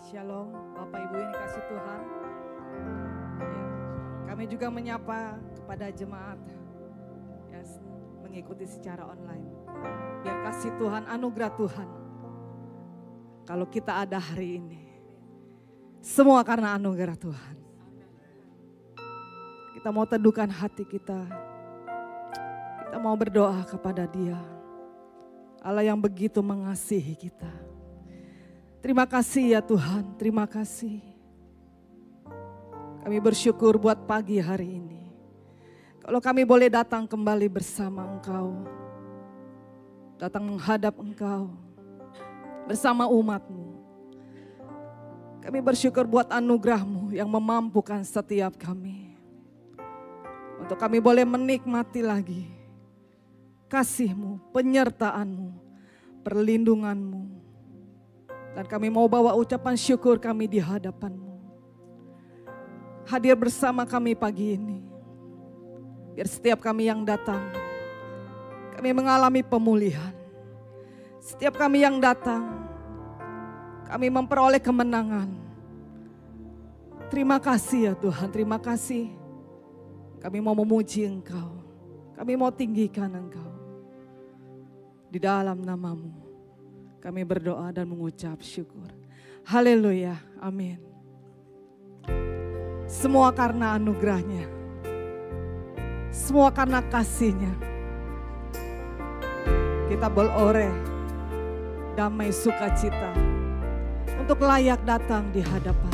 Shalom, Bapak Ibu yang dikasih Tuhan. Ya, kami juga menyapa kepada jemaat yang mengikuti secara online. Biar kasih Tuhan, anugerah Tuhan. Kalau kita ada hari ini, semua karena anugerah Tuhan. Kita mau teduhkan hati kita. Kita mau berdoa kepada Dia. Allah yang begitu mengasihi kita. Terima kasih ya Tuhan, terima kasih. Kami bersyukur buat pagi hari ini. Kalau kami boleh datang kembali bersama Engkau. Datang menghadap Engkau. Bersama umat-Mu. Kami bersyukur buat anugerah-Mu yang memampukan setiap kami. Untuk kami boleh menikmati lagi kasih-Mu, penyertaan-Mu, perlindungan-Mu. Dan kami mau bawa ucapan syukur kami di hadapan-Mu. Hadir bersama kami pagi ini. Biar setiap kami yang datang, kami mengalami pemulihan. Setiap kami yang datang, kami memperoleh kemenangan. Terima kasih ya Tuhan, terima kasih. Kami mau memuji Engkau. Kami mau tinggikan Engkau. Di dalam nama-Mu. Kami berdoa dan mengucap syukur. Haleluya, amin. Semua karena anugerahnya. Semua karena kasih-Nya. Kita beroleh damai sukacita untuk layak datang di hadapan.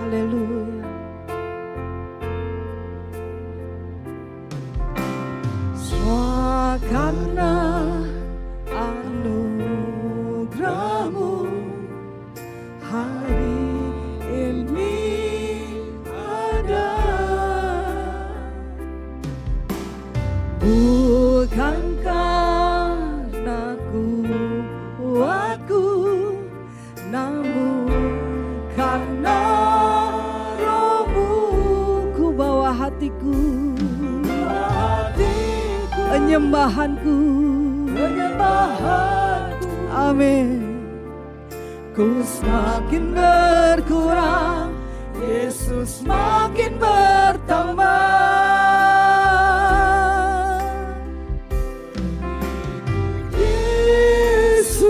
Haleluya. Semua karena anugerah-Mu hari ini ada. Bukan karena kuatku, namun karena Roh-Mu. Ku bawa hatiku, penyembahanku. Amin. Ku semakin berkurang, Yesus makin bertambah. Yesus,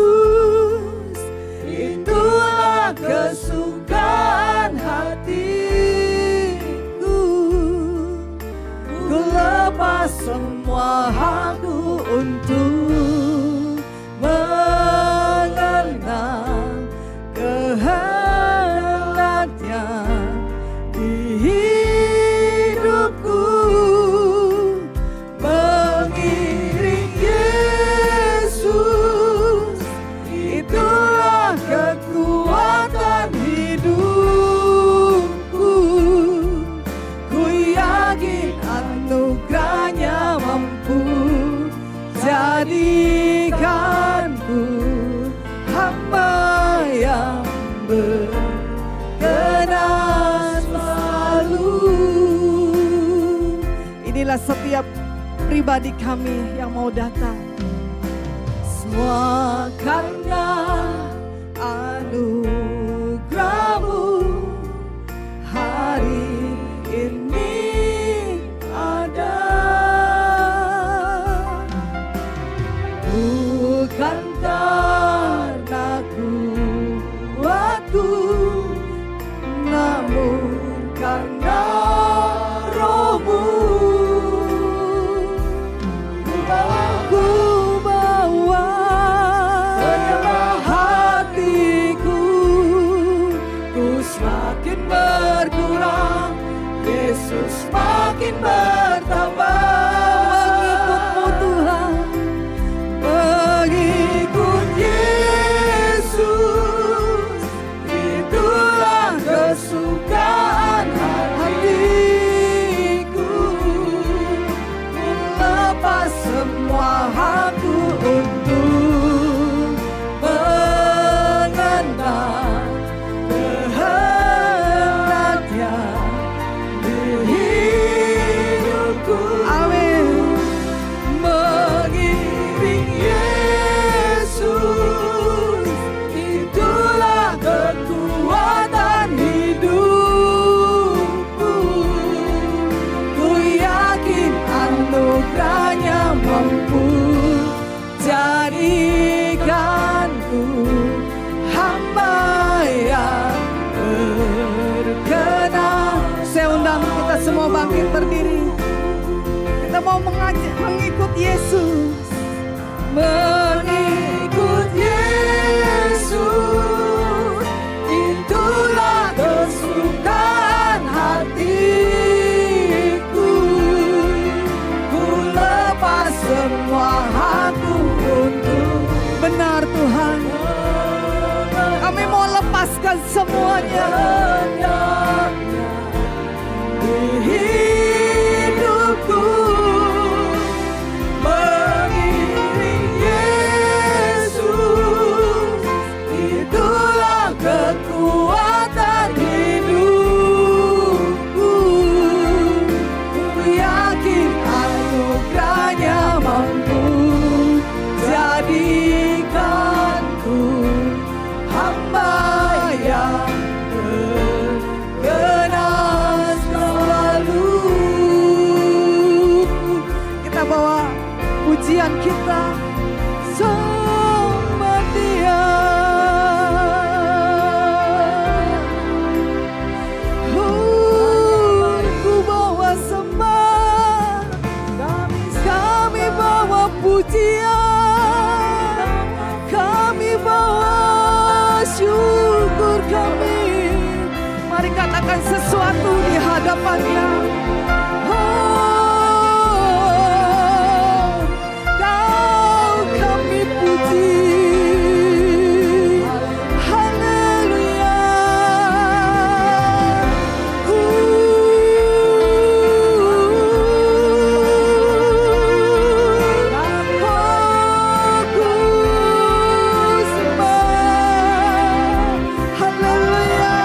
itulah kesukaan hatiku. Ku lepas semua hakku untuk mengenal kehendak-Nya di hidupku. Mengiring Yesus, itulah kekuatan hidupku. Ku yakin anugerah-Nya mampu jadikanku hamba yang berkenan selalu. Inilah setiap pribadi kami yang mau datang. Semua karena anugerah-Mu hari ini ada. Bukan karena kuatku, namun karena Roh-Mu. Ku bawa hatiku, ku semakin berkurang, Yesus makin bertambah. Mengikut-Mu Tuhan, mengikut Yesus, itulah kesukaan hatiku. Melepas semua hakku untuk mengenal kehendak-Nya di hidupku. aku, hamba yang berkenan. Saya undang kita semua bangkit berdiri. Kita mau mengikut Yesus. Mengikut Yesus, itulah kesukaan hatiku. Ku lepas semua hakku untuk. Benar Tuhan, kami mau lepaskan semuanya. Di hidupku mengiring Yesus, itulah kekuatan hidupku. Ku yakin anugerahnya mampu jadikanku hamba yang berkenan selalu. Kita bawa pujian kita sama Dia. Ku bawa sembah, kami bawa pujian, kami bawa syukur kami. Mari katakan sesuatu di hadapannya. Oh, Kau kami puji. Haleluya. Aku sembah. Haleluya.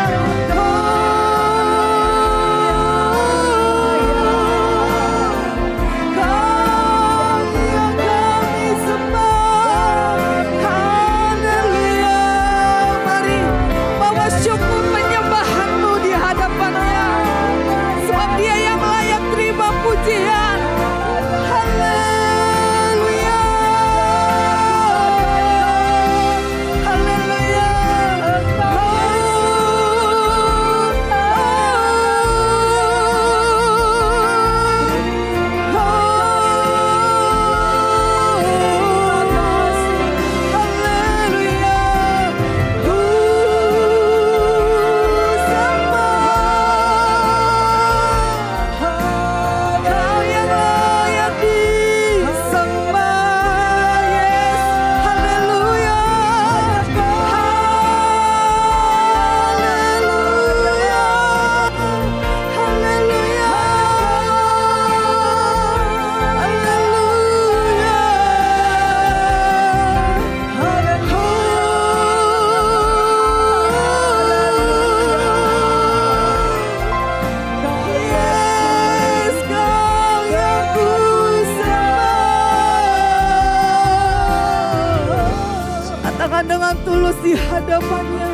Dengan tulus di hadapannya,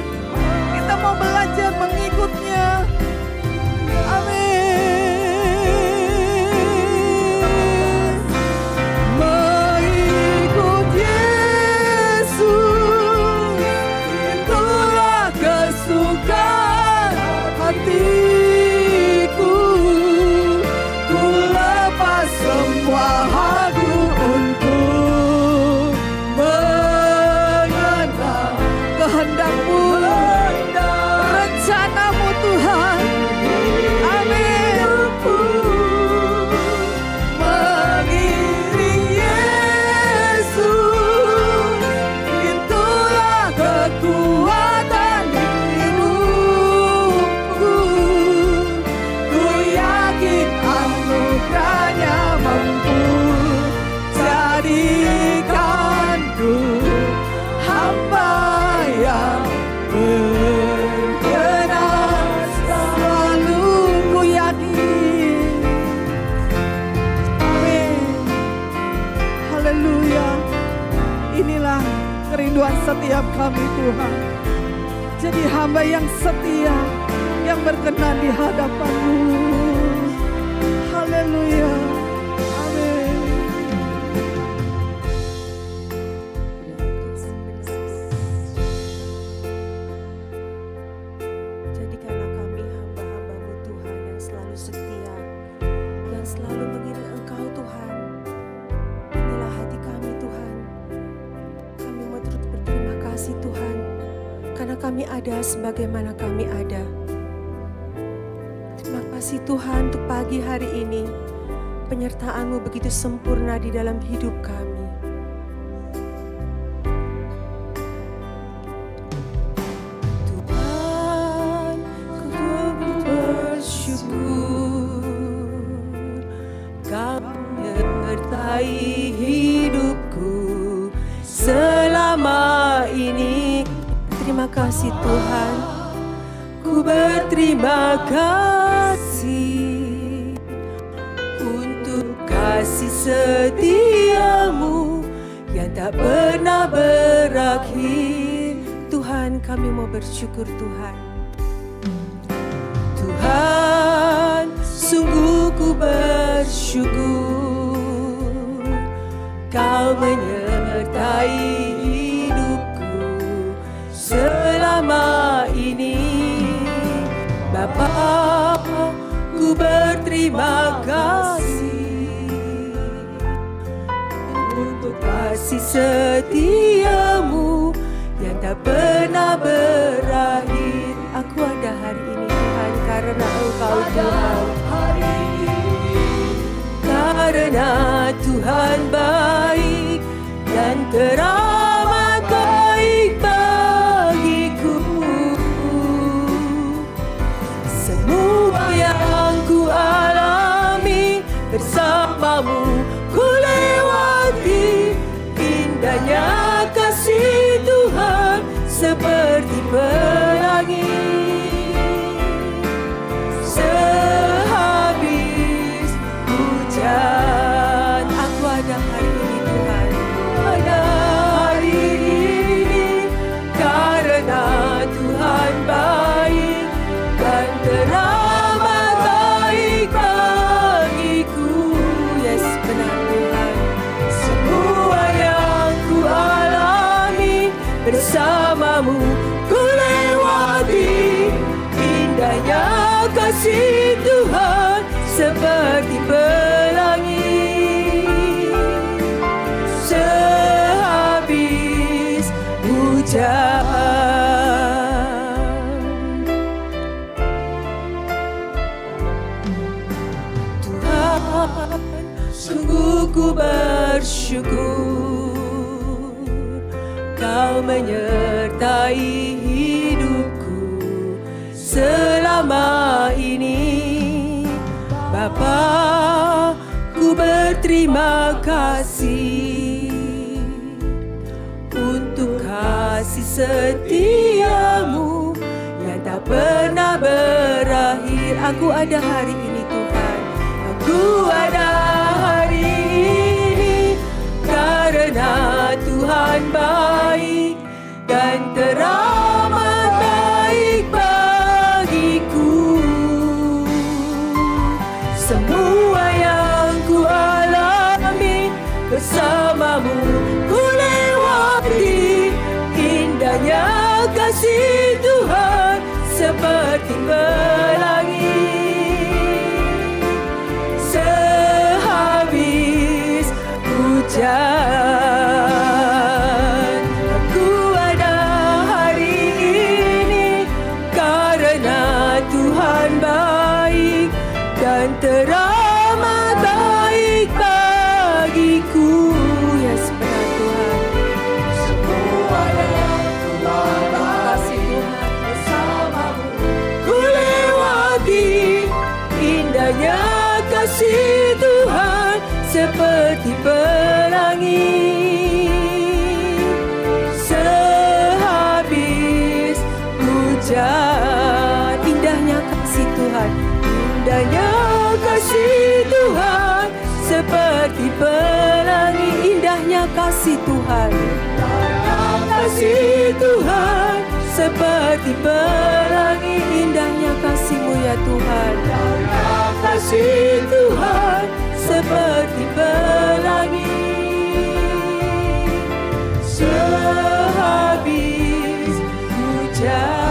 kita mau belajar mengikutnya. Amin. Mengikut Yesus, itulah kesukaan hatiku. Ku lepas semua hakku untuk kehendak-Mu, rencana-Mu Tuhan. Amin. Mengiring Yesus, itulah kekuatan hidupku. Ku yakin anugerahnya mampu jadikanku hamba yang berkenan selalu. Ku yakin. Amin. Haleluya. Inilah kerinduan setiap kami Tuhan. Jadi hamba yang setia, yang berkenan di hadapan-Mu. Haleluya. Amin. kasih Tuhan, karena kami ada sebagaimana kami ada. Terima kasih Tuhan untuk pagi hari ini. Penyertaan-Mu begitu sempurna di dalam hidup kami. Tuhan, ku bersyukur Kau menyertai hidupku selama ini. Terima kasih Tuhan, ku berterima kasih untuk kasih setia-Mu yang tak pernah berakhir. Tuhan, kami mau bersyukur Tuhan. Tuhan, sungguh ku bersyukur Kau menyertai hidupku selama ini. Bapa, ku berterima kasih untuk kasih setia-Mu yang tak pernah berakhir. Aku ada hari ini Tuhan karena Engkau Tuhan. Karena Tuhan baik dan teramat baik bagiku. Semua yang ku alami bersama-Mu ku lewati. Indahnya kasih Tuhan seperti pelangi. Sehabis hujan, aku ada hari ini Tuhan. Ada hari ini karena Tuhan baik dan teramat baik bagiku. Yes, benar Tuhan. Semua yang ku alami bersama-Mu ku lewati. Indahnya kasih Tuhan seperti pelangi. Sehabis hujan, Tuhan, sungguh ku bersyukur Kau menyertai hidupku selama ini. Bapa, ku berterima kasih untuk kasih setia-Mu yang tak pernah berakhir. Aku ada hari ini Tuhan. Aku ada hari ini karena Tuhan baik dan teramat baik bagiku. Semua yang ku alami bersama-Mu ku lewati. Indahnya kasih Tuhan seperti pelangi. Sehabis hujan, aku ada hari ini karena Tuhan baik dan teramat baik bagiku. Yes, benar Tuhan. Semua yang ku kasih Tuhan bersama-Mu ku lewati. Indahnya kasih Tuhan seperti pelangi. Sehabis hujan, indahnya kasih Tuhan. Indahnya kasih Tuhan seperti pelangi. Indahnya kasih Tuhan. Kasih Tuhan seperti pelangi. Indahnya kasih-Mu ya Tuhan. Kasih Tuhan seperti pelangi. Sehabis hujan,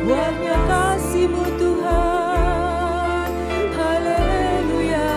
buatnya kasih-Mu Tuhan. Haleluya.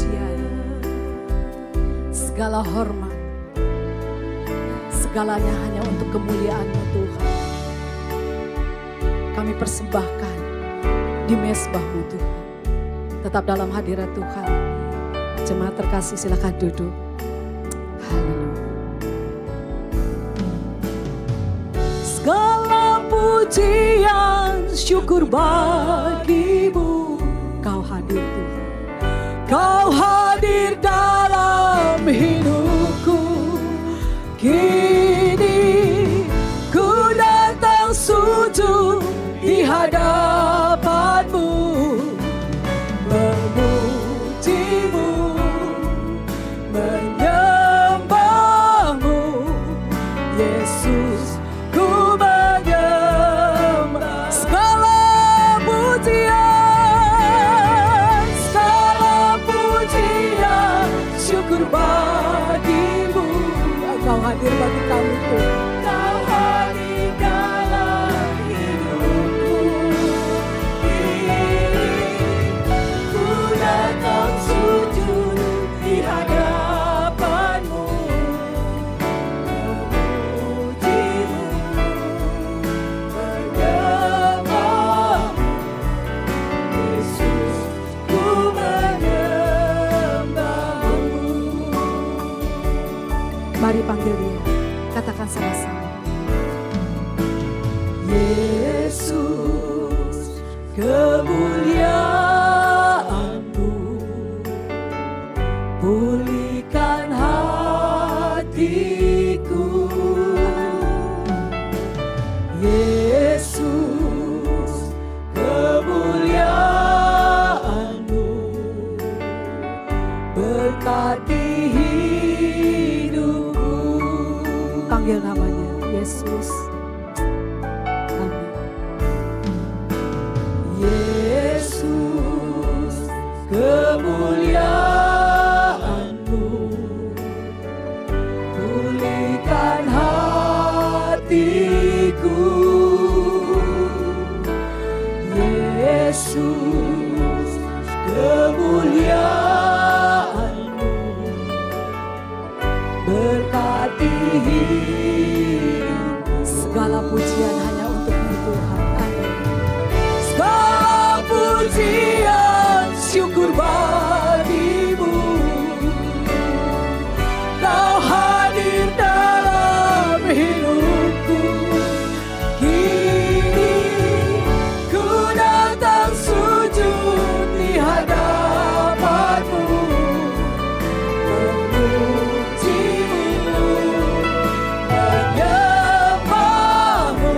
pujian, segala hormat, segalanya hanya untuk kemuliaan-Mu Tuhan. Kami persembahkan di mezbah-Mu Tuhan. Tetap dalam hadirat Tuhan. Jemaat terkasih, silakan duduk. Haleluya. Segala pujian syukur bagi-Mu. Kau hadir Tuhan. Kau hadir dalam hidupku. Kini ku datang sujud di hadapan-Mu, memuji-Mu, menyembah-Mu, Yesus. Ku menyembah segala pujian, syukur bagi-Mu. Engkau hadir bagi kami Tuhan. Kau hadir dalam hidupku. Ku datang sujud di hadapan-Mu, memuji-Mu, menyembah-Mu, Yesus. Ku menyembah-Mu. Mari panggil Dia, katakan sama-sama. Yesus, kemuliaan-Mu, pulihkan hatiku. Yesus, kemuliaan-Mu, berkati hidupku. Panggil namanya Yesus. Amin. Yesus, kemuliaan-Mu, pulihkan hatiku. Yesus, kemuliaan-Mu, berkati hidupku. Segala pujian hanya untuk-Mu Tuhan. Amin. Segala pujian syukur bagi-Mu. Kau hadir dalam hidupku. Kini ku datang sujud di hadapan-Mu, memuji-Mu, menyembah-Mu,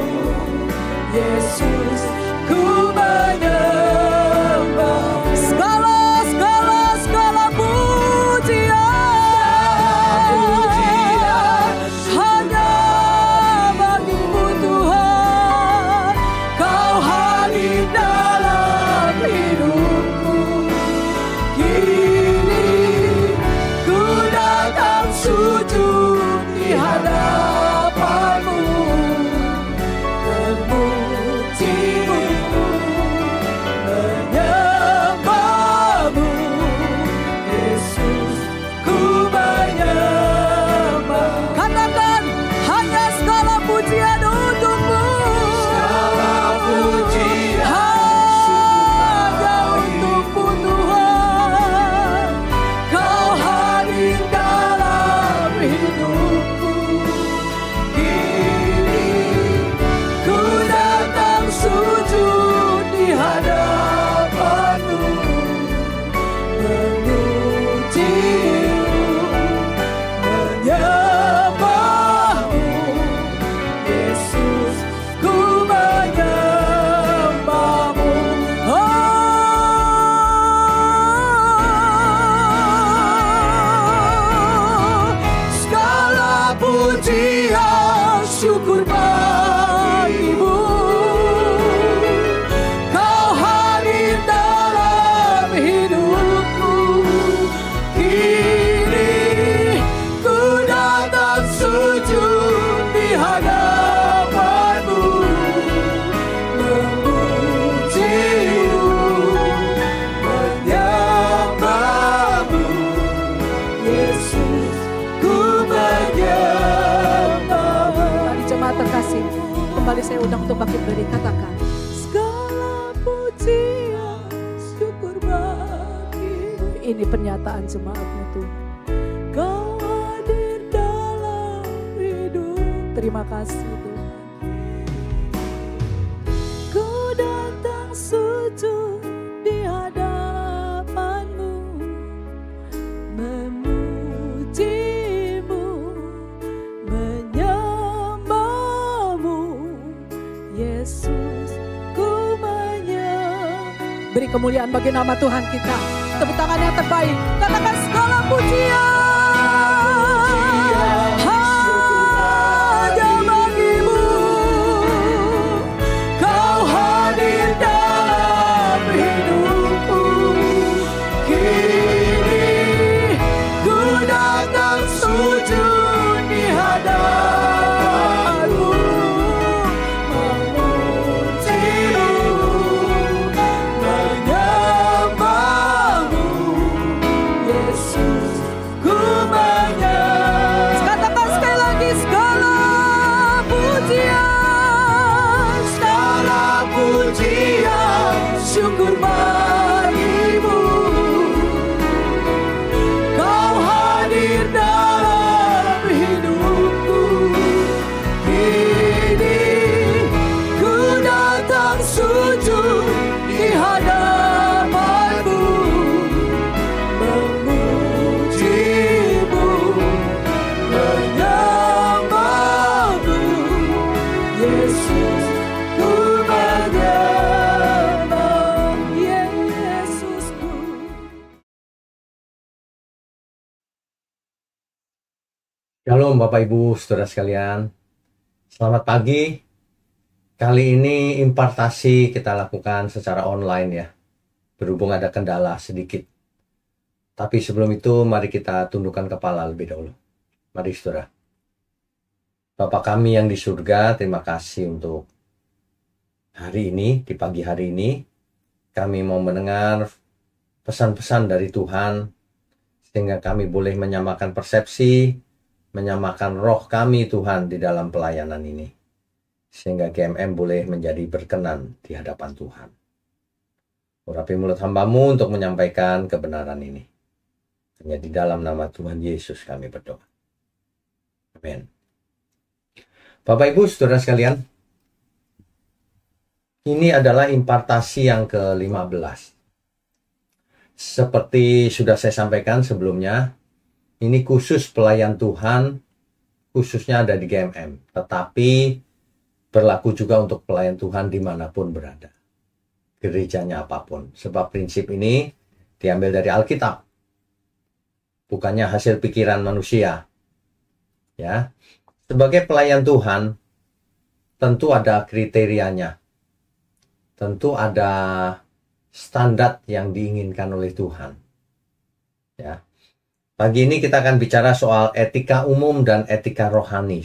kembali saya undang untuk bangkit berdiri. Katakan, segala pujian syukur bagimu. Ini pernyataan jemaatmu Tuhan. Kau hadir dalam hidup. Terima kasih Tuhan. Ku datang sujud di hadapanmu, memujimu, menyembahmu, Yesus, ku menyembah. Beri kemuliaan bagi nama Tuhan kita. Tepuk tangan yang terbaik. Katakan segala pujian hanya bagimu. Kau hadir dalam hidupku. Kini ku datang sujud di hadapanmu, memujimu, menyembahmu, Yesus, ku menyembah. Katakan sekali lagi, segala pujian, syukur bagimu. Kau hadir dalam hidupku. Kini ku datang sujud di hadapanmu, memujimu, menyembahmu, Yesus, ku menyembah, Yesusku. Shalom Bapak Ibu, Saudara sekalian. Selamat pagi. Kali ini impartasi kita lakukan secara online ya. Berhubung ada kendala sedikit. Tapi sebelum itu mari kita tundukkan kepala lebih dahulu. Mari Saudara. Bapa kami yang di surga, terima kasih untuk hari ini, di pagi hari ini. Kami mau mendengar pesan-pesan dari Tuhan, sehingga kami boleh menyamakan persepsi, menyamakan roh kami Tuhan di dalam pelayanan ini. Sehingga GMM boleh menjadi berkenan di hadapan Tuhan. Urapi mulut hamba-Mu untuk menyampaikan kebenaran ini. Hanya di dalam nama Tuhan Yesus kami berdoa. Amin. Bapak Ibu Saudara sekalian, ini adalah impartasi yang ke-15. Seperti sudah saya sampaikan sebelumnya, ini khusus pelayan Tuhan, khususnya ada di GMM. Tetapi berlaku juga untuk pelayan Tuhan dimanapun berada. Gerejanya apapun. Sebab prinsip ini diambil dari Alkitab. Bukannya hasil pikiran manusia. Ya. Sebagai pelayan Tuhan, tentu ada kriterianya. Tentu ada standar yang diinginkan oleh Tuhan. Ya. Pagi ini kita akan bicara soal etika umum dan etika rohani.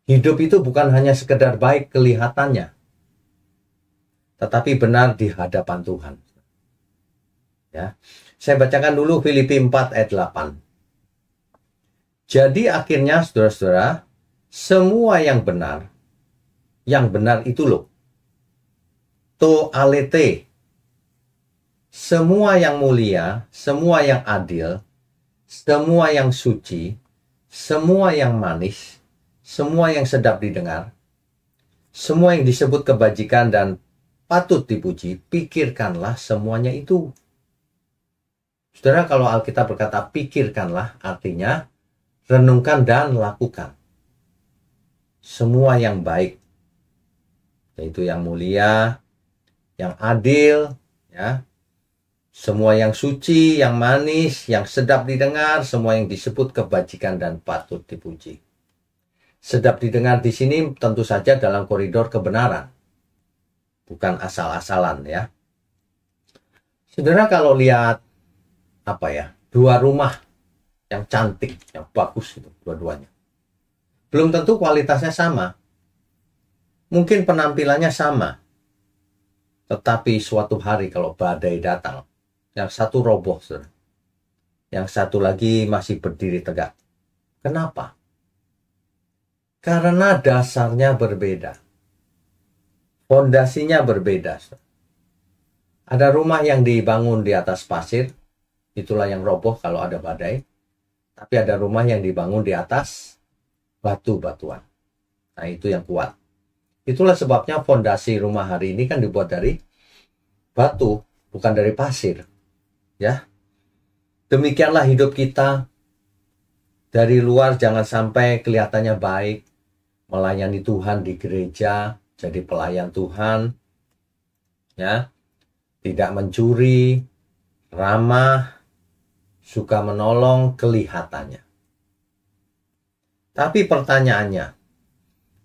Hidup itu bukan hanya sekedar baik kelihatannya, tetapi benar di hadapan Tuhan. Ya. Saya bacakan dulu Filipi 4 ayat 8. Jadi akhirnya saudara-saudara, semua yang benar itu loh. To alete. Semua yang mulia, semua yang adil, semua yang suci, semua yang manis, semua yang sedap didengar, semua yang disebut kebajikan dan patut dipuji, pikirkanlah semuanya itu. Saudara, kalau Alkitab berkata pikirkanlah, artinya renungkan dan lakukan. Semua yang baik, yaitu yang mulia, yang adil, ya, semua yang suci, yang manis, yang sedap didengar, semua yang disebut kebajikan dan patut dipuji. Sedap didengar di sini tentu saja dalam koridor kebenaran. Bukan asal-asalan ya. Saudara kalau lihat dua rumah yang cantik, yang bagus itu dua-duanya. Belum tentu kualitasnya sama. Mungkin penampilannya sama. Tetapi suatu hari kalau badai datang, yang satu roboh, saudara. Yang satu lagi masih berdiri tegak. Kenapa? Karena dasarnya berbeda. Fondasinya berbeda. Ada rumah yang dibangun di atas pasir, itulah yang roboh kalau ada badai. Tapi ada rumah yang dibangun di atas batu-batuan. Nah, itu yang kuat. Itulah sebabnya fondasi rumah hari ini kan dibuat dari batu, bukan dari pasir. Ya. Demikianlah hidup kita. Dari luar jangan sampai kelihatannya baik, melayani Tuhan di gereja, jadi pelayan Tuhan. Ya. Tidak mencuri, ramah, suka menolong kelihatannya. Tapi pertanyaannya,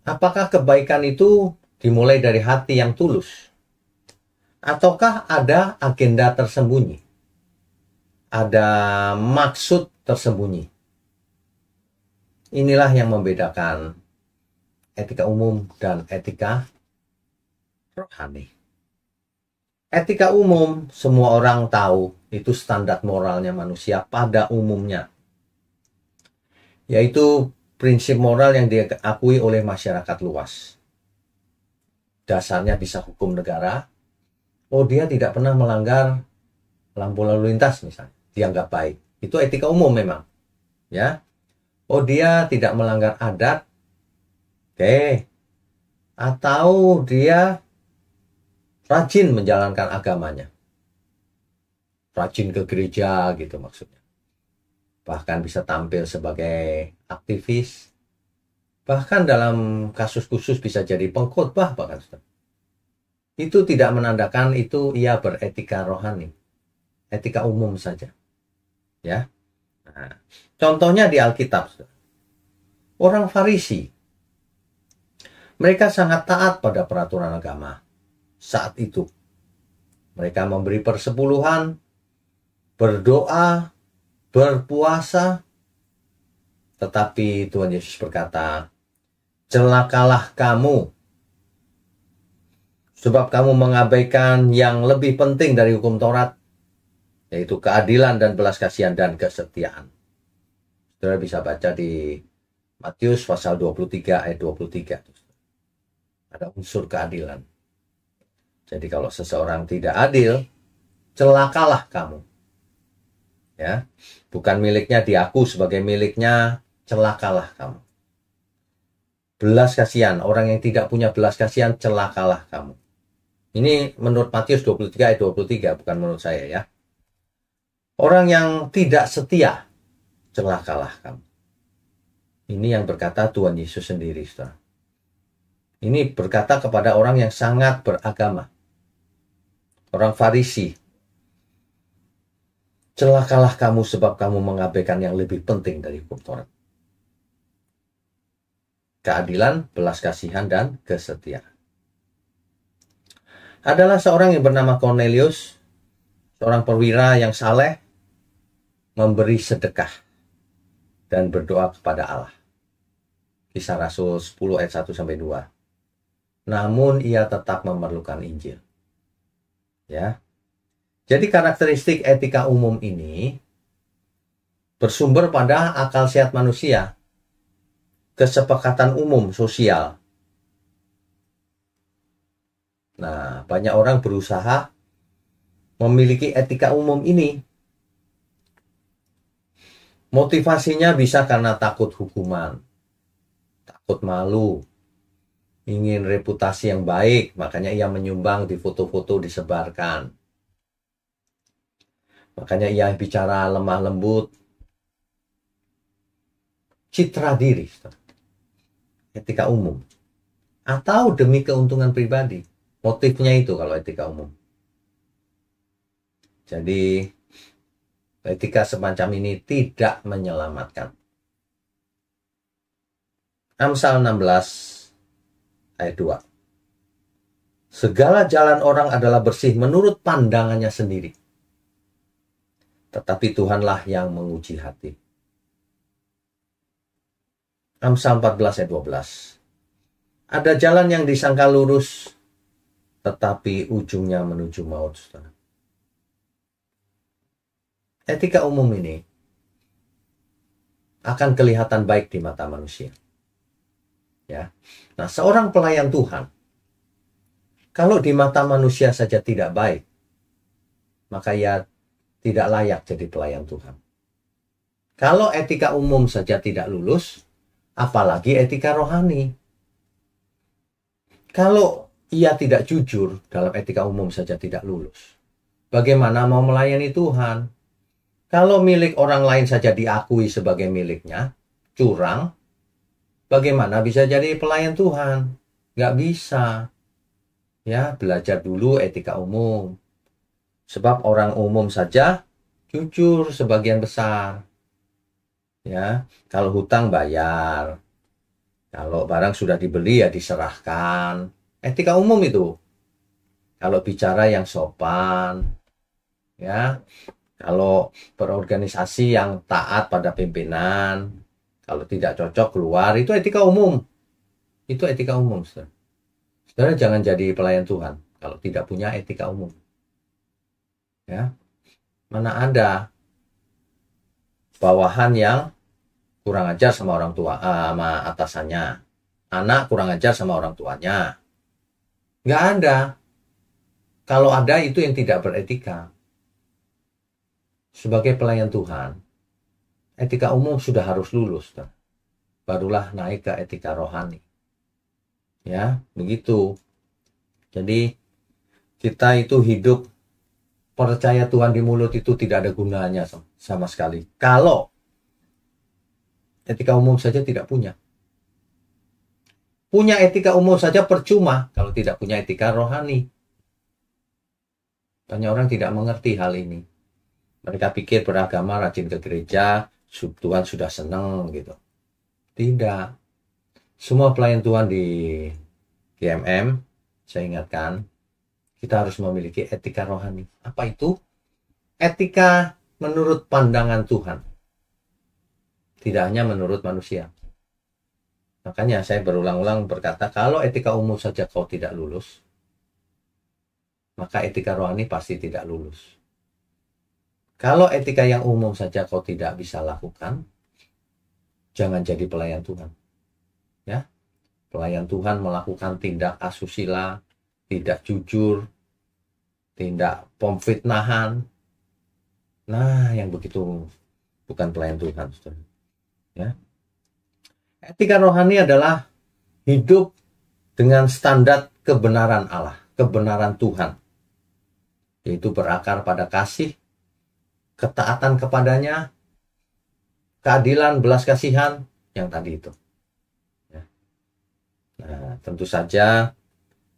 apakah kebaikan itu dimulai dari hati yang tulus? Ataukah ada agenda tersembunyi? Ada maksud tersembunyi? Inilah yang membedakan etika umum dan etika rohani. Etika umum, semua orang tahu, itu standar moralnya manusia pada umumnya. Yaitu prinsip moral yang diakui oleh masyarakat luas. Dasarnya bisa hukum negara. Oh, dia tidak pernah melanggar lampu lalu lintas misalnya. Dianggap baik. Itu etika umum memang. Ya. Oh, dia tidak melanggar adat. Oke. Atau dia rajin menjalankan agamanya. Rajin ke gereja gitu maksudnya. Bahkan bisa tampil sebagai aktivis. Bahkan dalam kasus khusus bisa jadi pengkhotbah bahkan. Itu tidak menandakan itu ia beretika rohani. Etika umum saja. Ya. Nah, contohnya di Alkitab. Orang Farisi. Mereka sangat taat pada peraturan agama. Saat itu mereka memberi persepuluhan, berdoa, berpuasa, tetapi Tuhan Yesus berkata, celakalah kamu, sebab kamu mengabaikan yang lebih penting dari hukum Taurat, yaitu keadilan dan belas kasihan dan kesetiaan. Saudara bisa baca di Matius pasal 23 ayat 23. Ada unsur keadilan. Jadi kalau seseorang tidak adil, celakalah kamu. Ya, bukan miliknya diaku sebagai miliknya, celakalah kamu. Belas kasihan, orang yang tidak punya belas kasihan, celakalah kamu. Ini menurut Matius 23 ayat 23, bukan menurut saya ya. Orang yang tidak setia, celakalah kamu. Ini yang berkata Tuhan Yesus sendiri, saudara. Ini berkata kepada orang yang sangat beragama. Orang Farisi. Celakalah kamu sebab kamu mengabaikan yang lebih penting dari hukum Taurat. Keadilan, belas kasihan, dan kesetiaan. Adalah seorang yang bernama Cornelius, seorang perwira yang saleh, memberi sedekah dan berdoa kepada Allah. Kisah Rasul 10 ayat 1-2. Namun ia tetap memerlukan Injil. Ya. Jadi karakteristik etika umum ini bersumber pada akal sehat manusia, kesepakatan umum sosial. Nah, banyak orang berusaha memiliki etika umum ini. Motivasinya bisa karena takut hukuman, takut malu, ingin reputasi yang baik, makanya ia menyumbang di foto-foto disebarkan. Makanya ia bicara lemah lembut. Citra diri. Etika umum. Atau demi keuntungan pribadi. Motifnya itu kalau etika umum. Jadi etika semacam ini tidak menyelamatkan. Amsal 16 ayat 2. Segala jalan orang adalah bersih menurut pandangannya sendiri. Tetapi Tuhanlah yang menguji hati. Amsal 14 ayat 12. Ada jalan yang disangka lurus, tetapi ujungnya menuju maut. Etika umum ini akan kelihatan baik di mata manusia. Ya. Nah, seorang pelayan Tuhan, kalau di mata manusia saja tidak baik, maka ia tidak layak jadi pelayan Tuhan. Kalau etika umum saja tidak lulus, apalagi etika rohani. Kalau ia tidak jujur dalam etika umum saja tidak lulus, bagaimana mau melayani Tuhan? Kalau milik orang lain saja diakui sebagai miliknya, curang, bagaimana bisa jadi pelayan Tuhan? Nggak bisa. Ya, belajar dulu etika umum. Sebab orang umum saja jujur sebagian besar. Ya, kalau hutang bayar. Kalau barang sudah dibeli ya diserahkan. Etika umum itu. Kalau bicara yang sopan. Ya. Kalau berorganisasi yang taat pada pimpinan. Kalau tidak cocok keluar, itu etika umum. Itu etika umum, saudara. Saudara jangan jadi pelayan Tuhan kalau tidak punya etika umum. Ya. Mana ada bawahan yang kurang ajar sama orang tua, sama atasannya. Anak kurang ajar sama orang tuanya. Nggak ada. Kalau ada, itu yang tidak beretika. Sebagai pelayan Tuhan, etika umum sudah harus lulus. Barulah naik ke etika rohani. Ya, begitu. Jadi, kita itu hidup percaya Tuhan di mulut itu tidak ada gunanya sama sekali. Kalau etika umum saja tidak punya. Punya etika umum saja percuma kalau tidak punya etika rohani. Banyak orang tidak mengerti hal ini. Mereka pikir beragama, rajin ke gereja, Tuhan sudah senang gitu. Tidak. Semua pelayan Tuhan di GMM, saya ingatkan, kita harus memiliki etika rohani. Apa itu? Etika menurut pandangan Tuhan. Tidak hanya menurut manusia. Makanya saya berulang-ulang berkata, kalau etika umum saja kau tidak lulus, maka etika rohani pasti tidak lulus. Kalau etika yang umum saja kau tidak bisa lakukan, jangan jadi pelayan Tuhan. Ya, pelayan Tuhan melakukan tindak asusila, tidak jujur, tindak pemfitnahan. Nah, yang begitu bukan pelayan Tuhan, saudara. Ya. Etika rohani adalah hidup dengan standar kebenaran Allah, kebenaran Tuhan. Yaitu berakar pada kasih, ketaatan kepadanya, keadilan, belas kasihan, yang tadi itu. Ya. Nah, tentu saja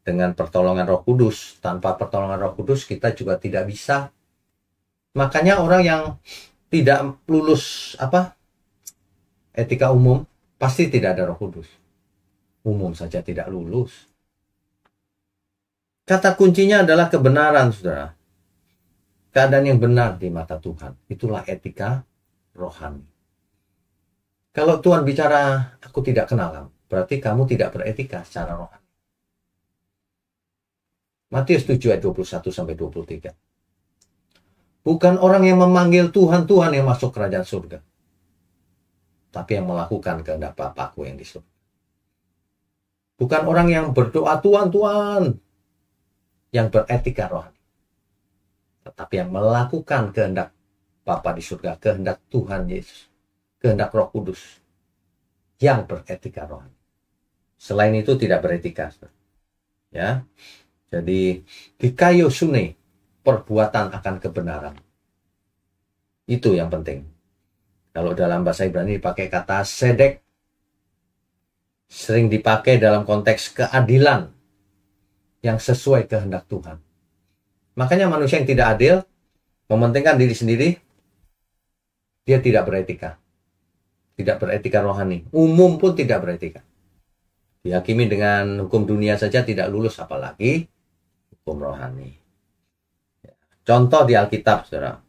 dengan pertolongan Roh Kudus. Tanpa pertolongan Roh Kudus kita juga tidak bisa. Makanya orang yang tidak lulus etika umum, pasti tidak ada Roh Kudus. Umum saja tidak lulus. Kata kuncinya adalah kebenaran, saudara. Keadaan yang benar di mata Tuhan. Itulah etika rohani. Kalau Tuhan bicara, aku tidak kenal kamu, berarti kamu tidak beretika secara rohani. Matius 7 ayat 21-23. Bukan orang yang memanggil Tuhan, Tuhan yang masuk kerajaan surga. Tapi yang melakukan kehendak Bapakku yang di surga. Bukan orang yang berdoa Tuhan, Tuhan, yang beretika rohani. Tetapi yang melakukan kehendak Bapa di surga, kehendak Tuhan Yesus, kehendak Roh Kudus, yang beretika rohani. Selain itu tidak beretika. Ya, jadi dikaiosune, perbuatan akan kebenaran. Itu yang penting. Kalau dalam bahasa Ibrani dipakai kata sedek, sering dipakai dalam konteks keadilan yang sesuai kehendak Tuhan. Makanya manusia yang tidak adil, mementingkan diri sendiri, dia tidak beretika. Tidak beretika rohani. Umum pun tidak beretika. Dihakimi dengan hukum dunia saja tidak lulus, apalagi hukum rohani. Contoh di Alkitab, saudara.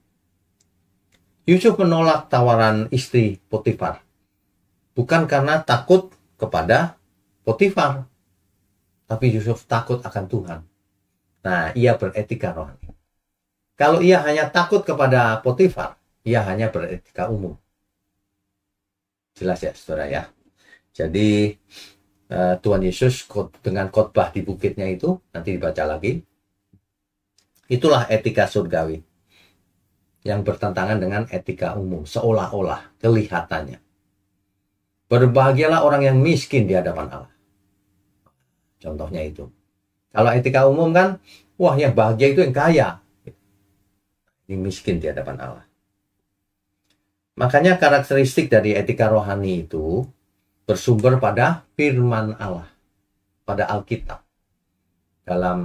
Yusuf menolak tawaran istri Potifar. Bukan karena takut kepada Potifar. Tapi Yusuf takut akan Tuhan. Nah, ia beretika rohani. Kalau ia hanya takut kepada Potifar, ia hanya beretika umum. Jelas ya, saudara ya. Jadi, Tuhan Yesus dengan khotbah di bukitnya itu, nanti dibaca lagi. Itulah etika surgawi yang bertentangan dengan etika umum, seolah-olah kelihatannya. Berbahagialah orang yang miskin di hadapan Allah. Contohnya itu. Kalau etika umum kan, wah yang bahagia itu yang kaya. Ini miskin di hadapan Allah. Makanya karakteristik dari etika rohani itu bersumber pada firman Allah, pada Alkitab. Dalam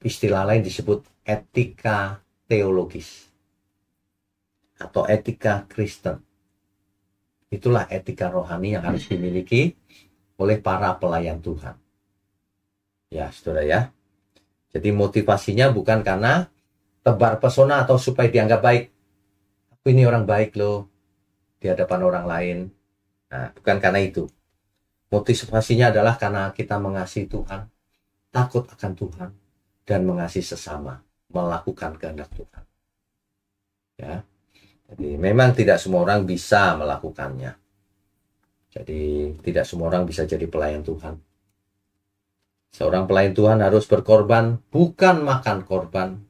istilah lain disebut etika teologis atau etika Kristen. Itulah etika rohani yang harus dimiliki oleh para pelayan Tuhan. Ya, saudara ya. Jadi motivasinya bukan karena tebar pesona atau supaya dianggap baik. Aku ini orang baik loh di hadapan orang lain. Nah, bukan karena itu. Motivasinya adalah karena kita mengasihi Tuhan, takut akan Tuhan, dan mengasihi sesama, melakukan kehendak Tuhan. Ya. Jadi memang tidak semua orang bisa melakukannya. Jadi tidak semua orang bisa jadi pelayan Tuhan. Seorang pelayan Tuhan harus berkorban, bukan makan korban.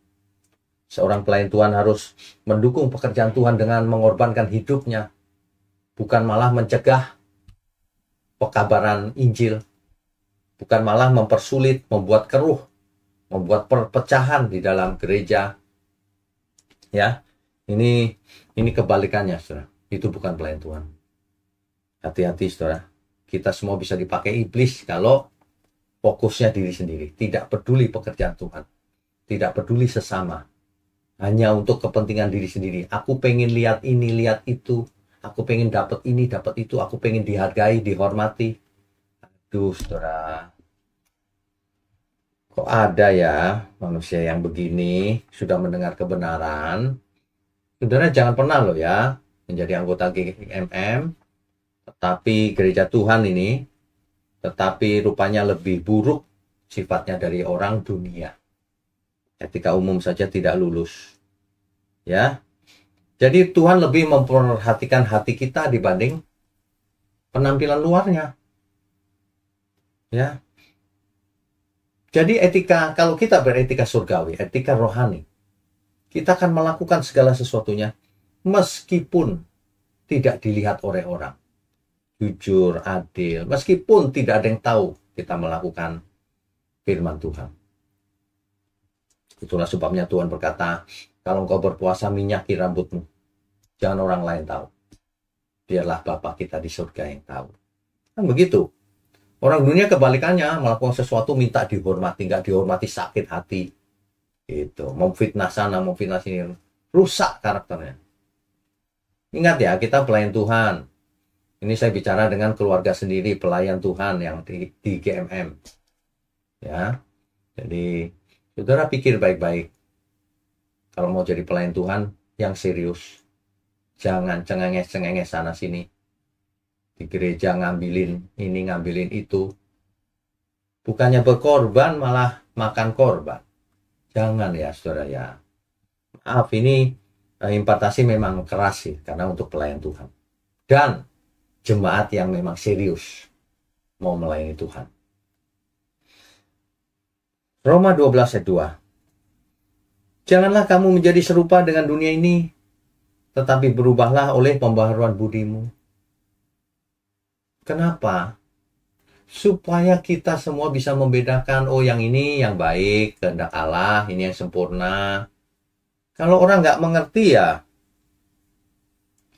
Seorang pelayan Tuhan harus mendukung pekerjaan Tuhan dengan mengorbankan hidupnya, bukan malah mencegah pekabaran Injil, bukan malah mempersulit, membuat keruh, membuat perpecahan di dalam gereja. Ya, ini kebalikannya, saudara. Itu bukan pelayan Tuhan. Hati-hati, saudara. Kita semua bisa dipakai iblis kalau fokusnya diri sendiri, tidak peduli pekerjaan Tuhan, tidak peduli sesama, hanya untuk kepentingan diri sendiri. Aku pengen lihat ini, lihat itu, aku pengen dapat ini, dapat itu, aku pengen dihargai, dihormati. Aduh, saudara. Kok ada ya manusia yang begini, sudah mendengar kebenaran. Saudara jangan pernah loh ya menjadi anggota GMM, tetapi gereja Tuhan ini, tetapi rupanya lebih buruk sifatnya dari orang dunia. Etika umum saja tidak lulus. Ya. Jadi Tuhan lebih memperhatikan hati kita dibanding penampilan luarnya. Ya. Jadi etika, kalau kita beretika surgawi, etika rohani, kita akan melakukan segala sesuatunya meskipun tidak dilihat oleh orang. Jujur, adil, meskipun tidak ada yang tahu kita melakukan firman Tuhan. Itulah sebabnya Tuhan berkata, kalau engkau berpuasa minyaki rambutmu, jangan orang lain tahu. Biarlah Bapa kita di surga yang tahu. Kan begitu. Orang dunia kebalikannya, melakukan sesuatu minta dihormati, nggak dihormati sakit hati. Itu, memfitnah sana, memfitnah sini, rusak karakternya. Ingat ya, kita pelayan Tuhan. Ini saya bicara dengan keluarga sendiri, pelayan Tuhan yang di GMM. Ya, jadi saudara pikir baik-baik. Kalau mau jadi pelayan Tuhan yang serius, jangan cengenges-cengenges sana sini. Di gereja ngambilin ini, ngambilin itu. Bukannya berkorban, malah makan korban. Jangan ya, saudara ya. Maaf, ini impartasi memang keras sih, karena untuk pelayan Tuhan. Dan jemaat yang memang serius mau melayani Tuhan. Roma 12 ayat 2. Janganlah kamu menjadi serupa dengan dunia ini, tetapi berubahlah oleh pembaharuan budimu. Kenapa? Supaya kita semua bisa membedakan, oh yang ini yang baik, kehendak Allah, ini yang sempurna. Kalau orang nggak mengerti ya,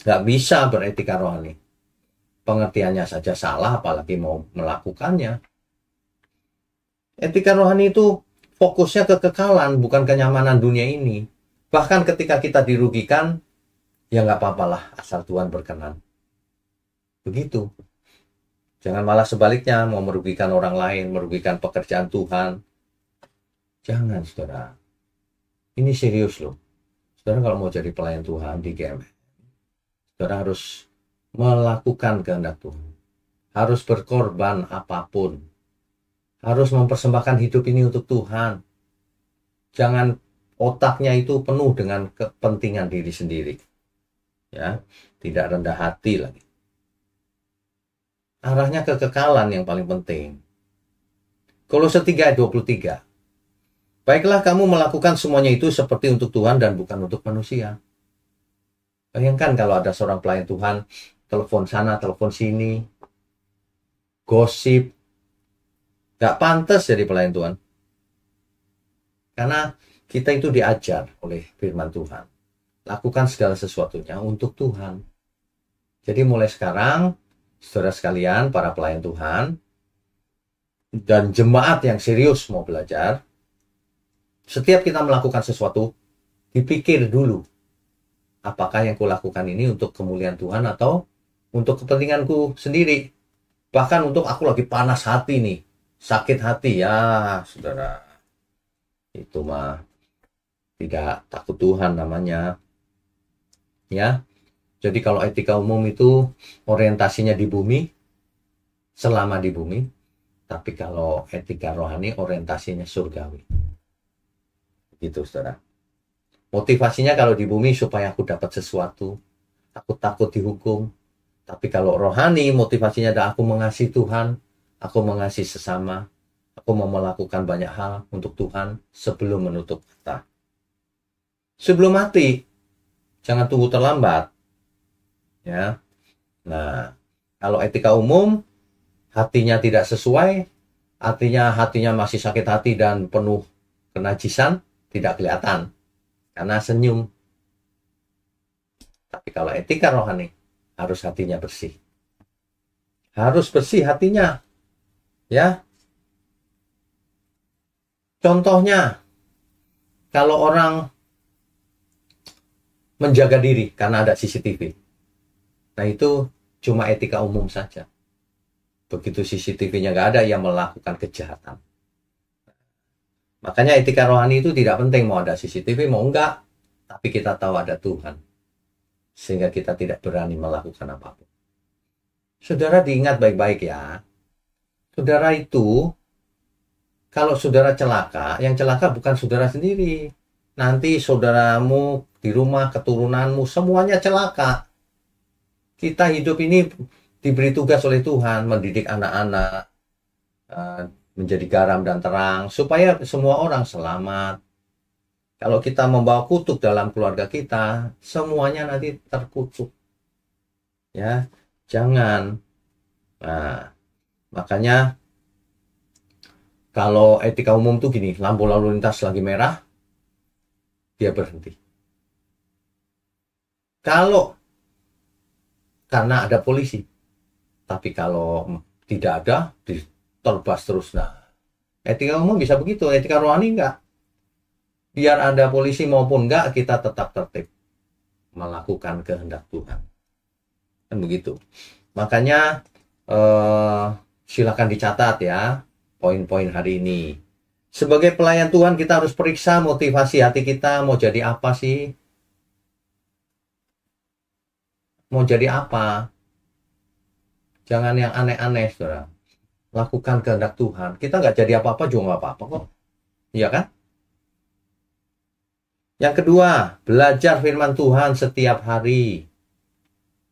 nggak bisa beretika rohani. Pengertiannya saja salah, apalagi mau melakukannya. Etika rohani itu fokusnya kekekalan, bukan kenyamanan dunia ini. Bahkan ketika kita dirugikan, ya nggak apa-apalah, asal Tuhan berkenan. Begitu. Jangan malah sebaliknya, mau merugikan orang lain, merugikan pekerjaan Tuhan. Jangan, saudara. Ini serius loh. Saudara kalau mau jadi pelayan Tuhan di GMM, saudara harus melakukan kehendak Tuhan. Harus berkorban apapun. Harus mempersembahkan hidup ini untuk Tuhan. Jangan otaknya itu penuh dengan kepentingan diri sendiri. Ya, tidak rendah hati lagi. arahnya kekekalan yang paling penting. Kolose 3 ayat 23. Baiklah kamu melakukan semuanya itu seperti untuk Tuhan dan bukan untuk manusia. Bayangkan kalau ada seorang pelayan Tuhan, telepon sana, telepon sini, gosip. Gak pantas jadi pelayan Tuhan. Karena kita itu diajar oleh firman Tuhan. Lakukan segala sesuatunya untuk Tuhan. Jadi mulai sekarang, saudara sekalian, para pelayan Tuhan, dan jemaat yang serius mau belajar, setiap kita melakukan sesuatu, dipikir dulu, apakah yang kulakukan ini untuk kemuliaan Tuhan atau untuk kepentinganku sendiri. Bahkan untuk aku lagi panas hati nih, sakit hati, ya saudara, itu mah tidak takut Tuhan namanya. Ya, jadi kalau etika umum itu orientasinya di bumi, selama di bumi, tapi kalau etika rohani orientasinya surgawi. Gitu, saudara. Motivasinya kalau di bumi supaya aku dapat sesuatu, aku takut dihukum. Tapi kalau rohani motivasinya adalah aku mengasihi Tuhan, aku mengasihi sesama, aku mau melakukan banyak hal untuk Tuhan sebelum menutup mata. Sebelum mati, jangan tunggu terlambat. Ya. Nah, kalau etika umum, hatinya tidak sesuai, artinya hatinya masih sakit hati dan penuh kenajisan, tidak kelihatan. Karena senyum. Tapi kalau etika rohani, harus hatinya bersih. Harus bersih hatinya. Ya. Contohnya, kalau orang menjaga diri karena ada CCTV. Nah itu cuma etika umum saja. Begitu CCTV-nya nggak ada, ia melakukan kejahatan. Makanya etika rohani itu tidak penting mau ada CCTV, mau enggak. Tapi kita tahu ada Tuhan. Sehingga kita tidak berani melakukan apapun. Saudara diingat baik-baik ya. Saudara itu, kalau saudara celaka, yang celaka bukan saudara sendiri. Nanti saudaramu di rumah, keturunanmu, semuanya celaka. Kita hidup ini diberi tugas oleh Tuhan, mendidik anak-anak, menjadi garam dan terang, supaya semua orang selamat. Kalau kita membawa kutuk dalam keluarga kita, semuanya nanti terkutuk. Ya, jangan. Nah, makanya kalau etika umum tuh gini, lampu lalu lintas lagi merah, dia berhenti. Kalau karena ada polisi, tapi kalau tidak ada, diterbas terus. Nah, etika umum bisa begitu, etika rohani enggak. Biar ada polisi maupun enggak, kita tetap tertib melakukan kehendak Tuhan. Kan begitu. Makanya silakan dicatat ya poin-poin hari ini. Sebagai pelayan Tuhan kita harus periksa motivasi hati kita, mau jadi apa sih? Mau jadi apa? Jangan yang aneh-aneh, saudara. Lakukan kehendak Tuhan. Kita nggak jadi apa-apa juga nggak apa-apa kok. Iya kan? Yang kedua, belajar firman Tuhan setiap hari.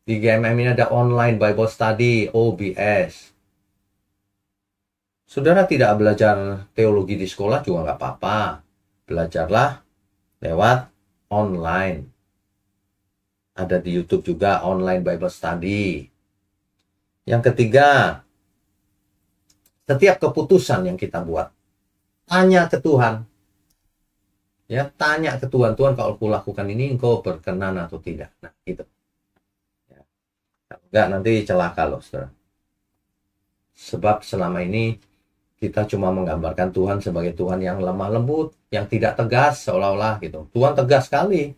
Di GMM ini ada online Bible Study, OBS. Saudara tidak belajar teologi di sekolah juga nggak apa-apa. Belajarlah lewat online. Ada di YouTube juga online Bible Study. Yang ketiga, setiap keputusan yang kita buat, tanya ke Tuhan. Ya, tanya ke Tuhan, Tuhan kalau aku lakukan ini, engkau berkenan atau tidak. Nah, gitu. Ya. Enggak, nanti celaka loh, saudara. Sebab selama ini, kita cuma menggambarkan Tuhan sebagai Tuhan yang lemah lembut, yang tidak tegas, seolah-olah gitu. Tuhan tegas sekali.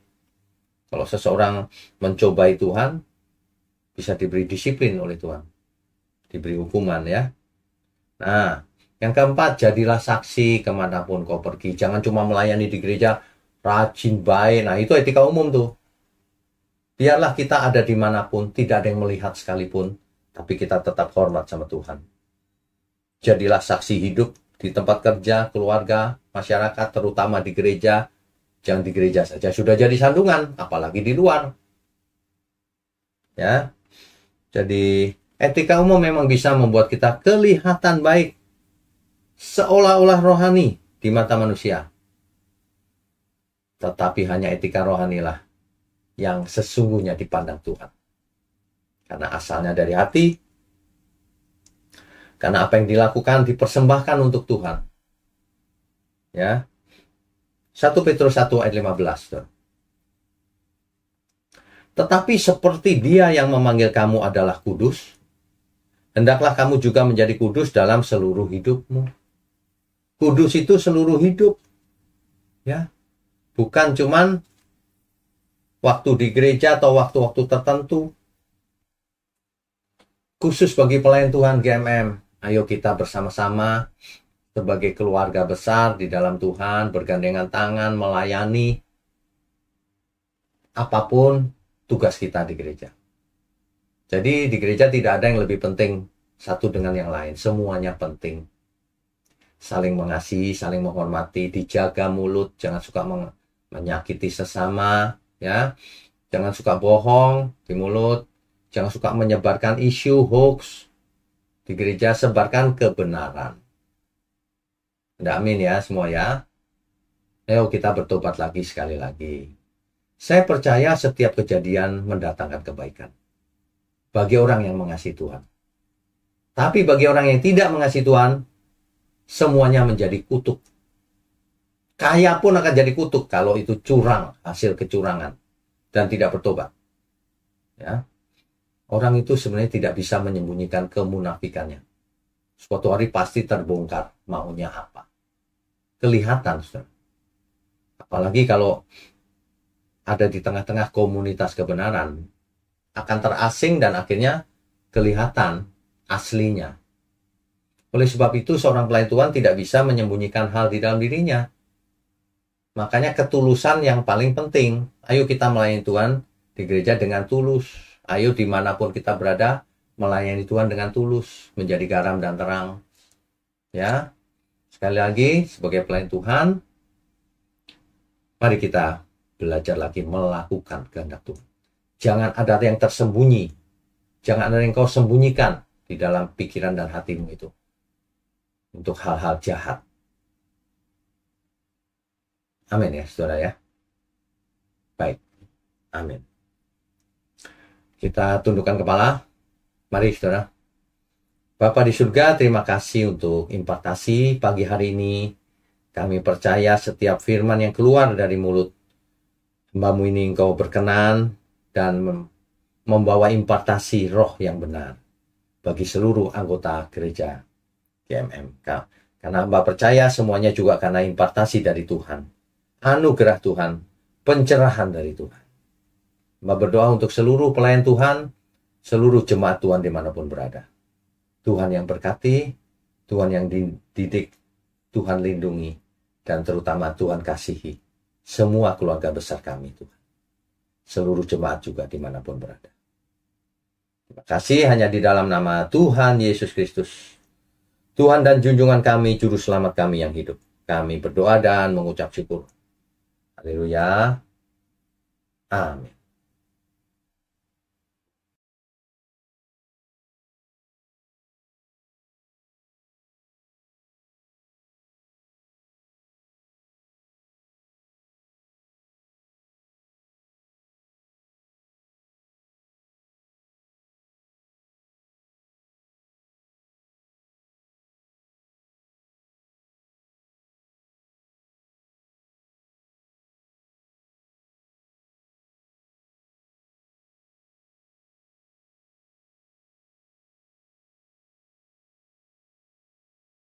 Kalau seseorang mencobai Tuhan, bisa diberi disiplin oleh Tuhan. Diberi hukuman ya. Nah, yang keempat, jadilah saksi kemanapun kau pergi. Jangan cuma melayani di gereja, rajin, baik. Nah, itu etika umum tuh. Biarlah kita ada dimanapun, tidak ada yang melihat sekalipun. Tapi kita tetap hormat sama Tuhan. Jadilah saksi hidup di tempat kerja, keluarga, masyarakat, terutama di gereja. Jangan di gereja saja sudah jadi sandungan, apalagi di luar. Ya, jadi Etika umum memang bisa membuat kita kelihatan baik, seolah-olah rohani di mata manusia. Tetapi hanya etika rohanilah yang sesungguhnya dipandang Tuhan. Karena asalnya dari hati, karena apa yang dilakukan dipersembahkan untuk Tuhan. Ya. 1 Petrus 1 ayat 15. Tetapi seperti Dia yang memanggil kamu adalah kudus, hendaklah kamu juga menjadi kudus dalam seluruh hidupmu. Kudus itu seluruh hidup. Ya. Bukan cuman waktu di gereja atau waktu-waktu tertentu. Khusus bagi pelayan Tuhan GMM, ayo kita bersama-sama sebagai keluarga besar di dalam Tuhan, bergandengan tangan, melayani apapun tugas kita di gereja. Jadi di gereja tidak ada yang lebih penting satu dengan yang lain. Semuanya penting. Saling mengasihi, saling menghormati, dijaga mulut, jangan suka menyakiti sesama, ya. Jangan suka bohong di mulut, jangan suka menyebarkan isu hoax. Di gereja sebarkan kebenaran. Amin ya semua ya. Ayo kita bertobat lagi sekali lagi. Saya percaya setiap kejadian mendatangkan kebaikan bagi orang yang mengasihi Tuhan. Tapi bagi orang yang tidak mengasihi Tuhan, semuanya menjadi kutuk. Kaya pun akan jadi kutuk kalau itu curang, hasil kecurangan dan tidak bertobat. Ya. Orang itu sebenarnya tidak bisa menyembunyikan kemunafikannya. Suatu hari pasti terbongkar maunya apa. Kelihatan, saudara. Apalagi kalau ada di tengah-tengah komunitas kebenaran, akan terasing dan akhirnya kelihatan aslinya. Oleh sebab itu, seorang pelayan Tuhan tidak bisa menyembunyikan hal di dalam dirinya. Makanya ketulusan yang paling penting. Ayo kita melayani Tuhan di gereja dengan tulus. Ayo dimanapun kita berada, melayani Tuhan dengan tulus, menjadi garam dan terang. Ya, sekali lagi sebagai pelayan Tuhan, mari kita belajar lagi melakukan kehendak Tuhan. Jangan ada yang tersembunyi, jangan ada yang kau sembunyikan di dalam pikiran dan hatimu itu untuk hal-hal jahat. Amin ya, saudara ya. Baik, amin. Kita tundukkan kepala. Mari saudara. Bapa di surga, terima kasih untuk impartasi pagi hari ini. Kami percaya setiap firman yang keluar dari mulut Hamba-Mu ini Engkau berkenan dan membawa impartasi roh yang benar bagi seluruh anggota gereja GMM. Karena Hamba percaya semuanya juga karena impartasi dari Tuhan. Anugerah Tuhan, pencerahan dari Tuhan. Hamba berdoa untuk seluruh pelayan Tuhan, seluruh jemaat Tuhan dimanapun berada. Tuhan yang berkati, Tuhan yang dididik, Tuhan lindungi, dan terutama Tuhan kasihi semua keluarga besar kami Tuhan. Seluruh jemaat juga dimanapun berada. Terima kasih hanya di dalam nama Tuhan Yesus Kristus. Tuhan dan junjungan kami, Juru Selamat kami yang hidup. Kami berdoa dan mengucap syukur. Haleluya. Amin.